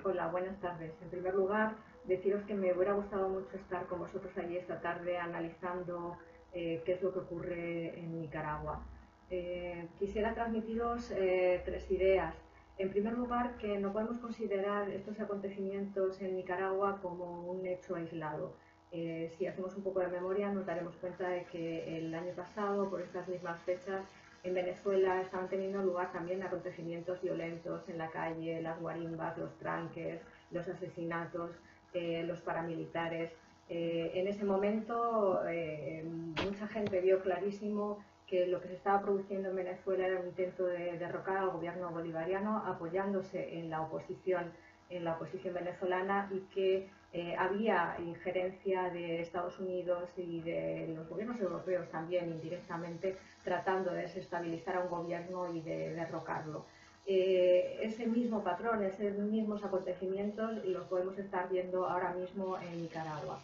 Hola, buenas tardes. En primer lugar, deciros que me hubiera gustado mucho estar con vosotros allí esta tarde analizando qué es lo que ocurre en Nicaragua. Quisiera transmitiros tres ideas. En primer lugar, que no podemos considerar estos acontecimientos en Nicaragua como un hecho aislado. Si hacemos un poco de memoria, nos daremos cuenta de que el año pasado, por estas mismas fechas, en Venezuela estaban teniendo lugar también acontecimientos violentos en la calle, las guarimbas, los tranques, los asesinatos, los paramilitares. En ese momento mucha gente vio clarísimo que lo que se estaba produciendo en Venezuela era un intento de derrocar al gobierno bolivariano apoyándose en la oposición venezolana y que había injerencia de Estados Unidos y de los gobiernos europeos también indirectamente tratando de desestabilizar a un gobierno y de derrocarlo. Ese mismo patrón, esos mismos acontecimientos los podemos estar viendo ahora mismo en Nicaragua.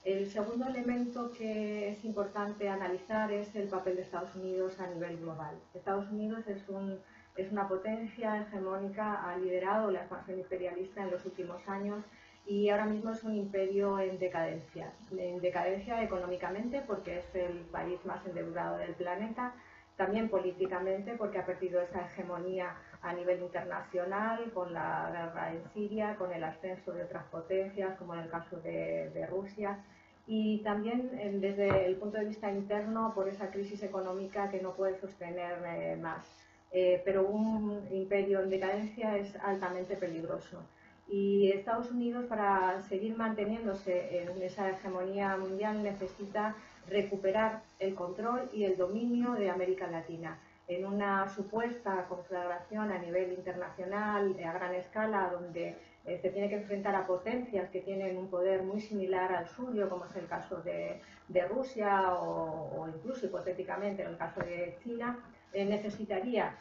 El segundo elemento que es importante analizar es el papel de Estados Unidos a nivel global. Estados Unidos es una potencia hegemónica, ha liderado la expansión imperialista en los últimos años y ahora mismo es un imperio en decadencia económicamente porque es el país más endeudado del planeta, también políticamente porque ha perdido esa hegemonía a nivel internacional con la guerra en Siria, con el ascenso de otras potencias como en el caso de Rusia y también desde el punto de vista interno por esa crisis económica que no puede sostener más. Pero un imperio en decadencia es altamente peligroso. Y Estados Unidos, para seguir manteniéndose en esa hegemonía mundial, necesita recuperar el control y el dominio de América Latina en una supuesta conflagración a nivel internacional a gran escala, donde se tiene que enfrentar a potencias que tienen un poder muy similar al suyo, como es el caso de Rusia o incluso hipotéticamente en el caso de China, necesitaría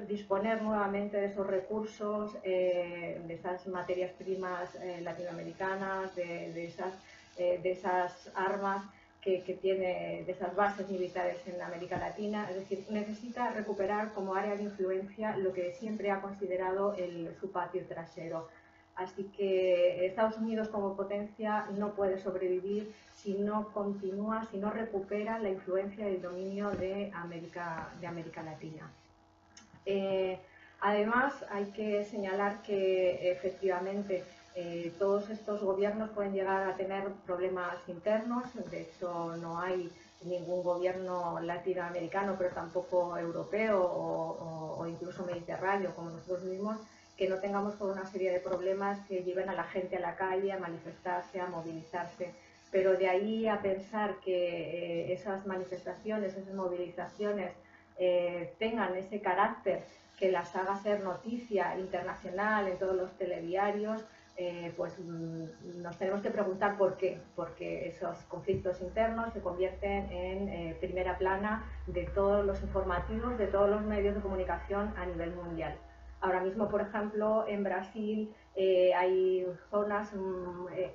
disponer nuevamente de esos recursos, de esas materias primas latinoamericanas, de esas armas que tiene, de esas bases militares en América Latina. Es decir, necesita recuperar como área de influencia lo que siempre ha considerado su patio trasero. Así que Estados Unidos como potencia no puede sobrevivir si no continúa, si no recupera la influencia y el dominio de América Latina. Eh, Además, hay que señalar que efectivamente todos estos gobiernos pueden llegar a tener problemas internos. De hecho, no hay ningún gobierno latinoamericano, pero tampoco europeo o incluso mediterráneo, como nosotros mismos, que no tengamos toda una serie de problemas que lleven a la gente a la calle, a manifestarse, a movilizarse. Pero de ahí a pensar que esas manifestaciones, esas movilizaciones tengan ese carácter que las haga ser noticia internacional en todos los telediarios, pues nos tenemos que preguntar por qué, porque esos conflictos internos se convierten en primera plana de todos los informativos, de todos los medios de comunicación a nivel mundial. Ahora mismo, por ejemplo, en Brasil hay zonas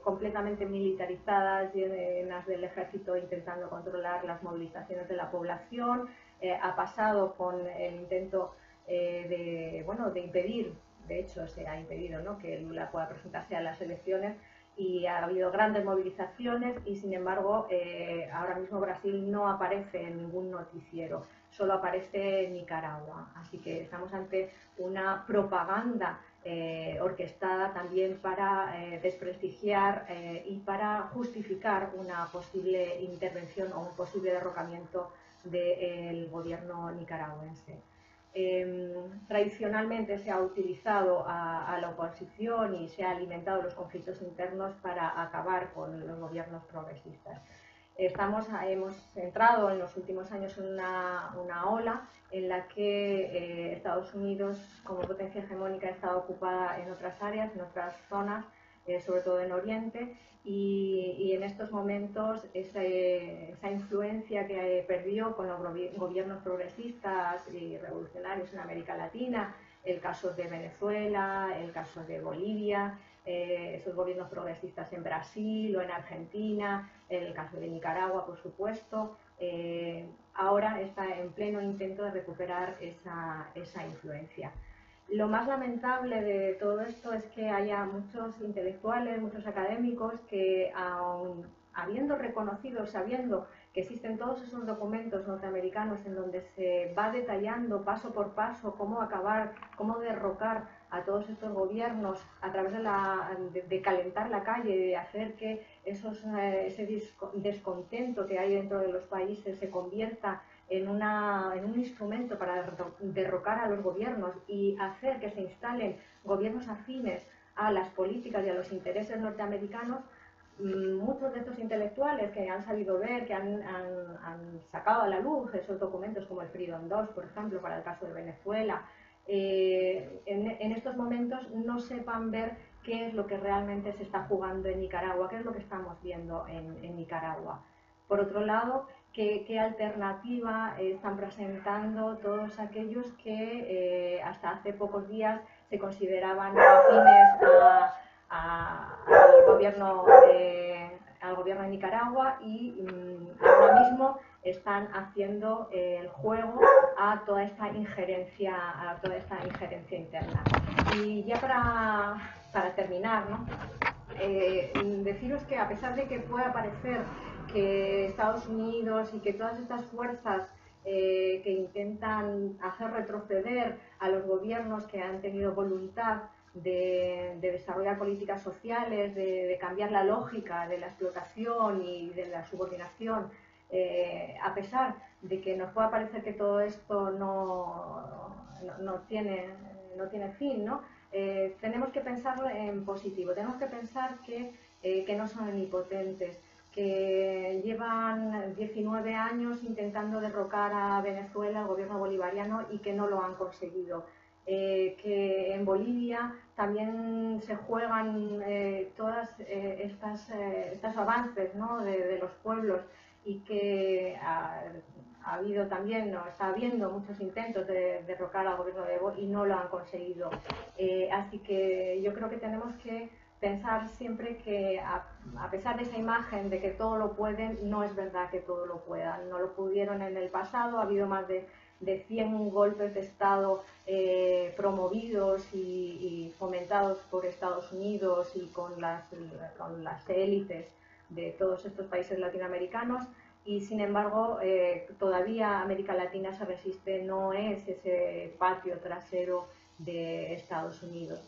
completamente militarizadas, llenas del ejército intentando controlar las movilizaciones de la población. Ha pasado con el intento de impedir, de hecho se ha impedido, ¿no?, que Lula pueda presentarse a las elecciones y ha habido grandes movilizaciones y sin embargo ahora mismo Brasil no aparece en ningún noticiero, solo aparece en Nicaragua. Así que estamos ante una propaganda orquestada también para desprestigiar y para justificar una posible intervención o un posible derrocamiento del gobierno nicaragüense. Tradicionalmente se ha utilizado a la oposición y se ha alimentado los conflictos internos para acabar con los gobiernos progresistas. Hemos entrado en los últimos años en una ola en la que Estados Unidos, como potencia hegemónica, ha estado ocupada en otras áreas, en otras zonas, sobre todo en Oriente, y en estos momentos esa influencia que perdió con los gobiernos progresistas y revolucionarios en América Latina, el caso de Venezuela, el caso de Bolivia, esos gobiernos progresistas en Brasil o en Argentina, el caso de Nicaragua, por supuesto, ahora está en pleno intento de recuperar esa influencia. Lo más lamentable de todo esto es que haya muchos intelectuales, muchos académicos que, aun habiendo reconocido, sabiendo que existen todos esos documentos norteamericanos en donde se va detallando paso por paso cómo acabar, cómo derrocar a todos estos gobiernos a través de calentar la calle, de hacer que ese descontento que hay dentro de los países se convierta en un instrumento para derrocar a los gobiernos y hacer que se instalen gobiernos afines a las políticas y a los intereses norteamericanos. Muchos de estos intelectuales que han sabido ver, que han sacado a la luz esos documentos como el Freedom 2, por ejemplo, para el caso de Venezuela, en estos momentos no sepan ver qué es lo que realmente se está jugando en Nicaragua, qué es lo que estamos viendo en Nicaragua. Por otro lado, qué alternativa están presentando todos aquellos que hasta hace pocos días se consideraban afines al gobierno de Nicaragua y ahora mismo están haciendo el juego a toda esta injerencia interna. Y ya para terminar, ¿no? Deciros que a pesar de que pueda parecer que Estados Unidos y que todas estas fuerzas que intentan hacer retroceder a los gobiernos que han tenido voluntad de desarrollar políticas sociales, de cambiar la lógica de la explotación y de la subordinación, a pesar de que nos pueda parecer que todo esto no tiene fin, ¿no? Tenemos que pensarlo en positivo, tenemos que pensar que no son omnipotentes, que llevan 19 años intentando derrocar a Venezuela, el gobierno bolivariano, y que no lo han conseguido. Que en Bolivia también se juegan todas estos avances, ¿no? de los pueblos, y que ha habido también, no, está habiendo muchos intentos de derrocar al gobierno de Evo y no lo han conseguido. Así que yo creo que tenemos que pensar siempre que a pesar de esa imagen de que todo lo pueden, no es verdad que todo lo puedan. No lo pudieron en el pasado, ha habido más de 100 golpes de Estado promovidos y fomentados por Estados Unidos y con las élites de todos estos países latinoamericanos, y sin embargo todavía América Latina se resiste, no es ese patio trasero de Estados Unidos.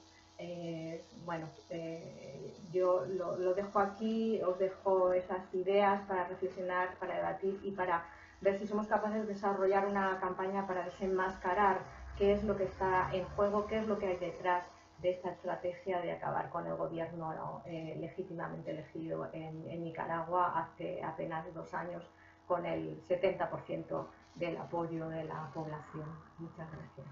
Yo lo dejo aquí, os dejo esas ideas para reflexionar, para debatir y para ver si somos capaces de desarrollar una campaña para desenmascarar qué es lo que está en juego, qué es lo que hay detrás de esta estrategia de acabar con el gobierno legítimamente elegido en Nicaragua hace apenas 2 años, con el 70% del apoyo de la población. Muchas gracias.